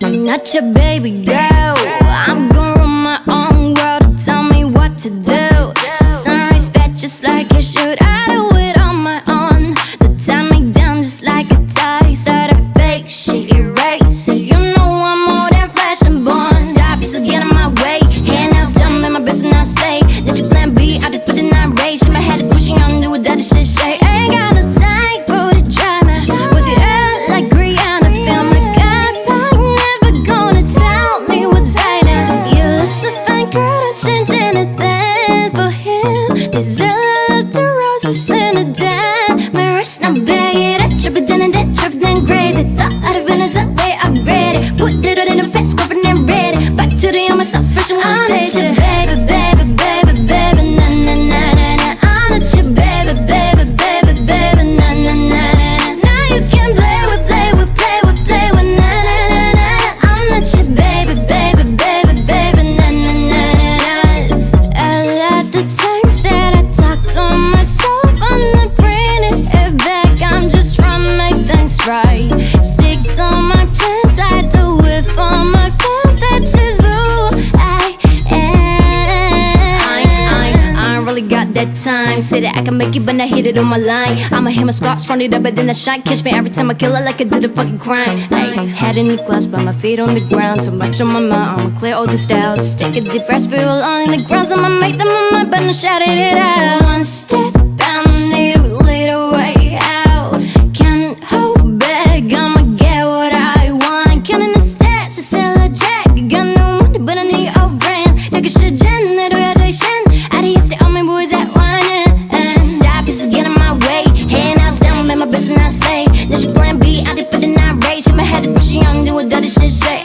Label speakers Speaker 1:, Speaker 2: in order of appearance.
Speaker 1: I'm not your baby girl. I'm gonna run my own world. Tell me what to do. She's some respect just like you should. I do it on my own. They tie me down just like a tie. Start a fake shit, erase it. You know I'm more than flesh and bone. Stop, you still get in my way. Hand out, still in my business, I stay. Did you plan B? I did for the night race. In my head, pushing on, do what that shit say. Ain't got no time for the drama. Was it up like Rihanna? Feel my gut, but you're never gonna tell me what's right now. You look so fine, girl, don't change anything for him. This love the roses in the den. My wrist now bag it up, trip it down and that trip then crazy. Thought I'd have been a way upgraded. Put it in the face, covered and ready. Back to the on myself, fresh and one day. Baby, baby, baby, baby, na na na na na. I'm not your baby, baby, baby, baby, na na na na na. Now you can play with, play with, play with, play with, na na na na. I'm not your baby, baby, baby, baby, na na na na na. I love the times that I talk to myself. I'm not bringing it back. I'm just trying to make things right. Stick to my plans. I do it for my fans. That's just who I am. I ain't really got that time. Say that I can make it, but not hit it on my line. I'ma hit my scars, run it up, but then I shine. Catch me every time I kill it like I did a fucking crime. Ay, head in the glass, but my feet on the ground. Too much on my mind, I'ma clear all the styles. Take a deep breath, feel on the ground. I'ma make them on my mind, but I'm shouting it out. One step, I need a little way out. Can't hold back, I'ma get what I want. Counting the stats, it's still a jack. Got no money, but I need your friends. Take a shit, Jen, I do it, I do stay on me, boys that one. Stop, just get in my way. Hand out, down, make my business, I stay. Then she plan B, I did for the night race. In my head, pushing on, do what that shit say.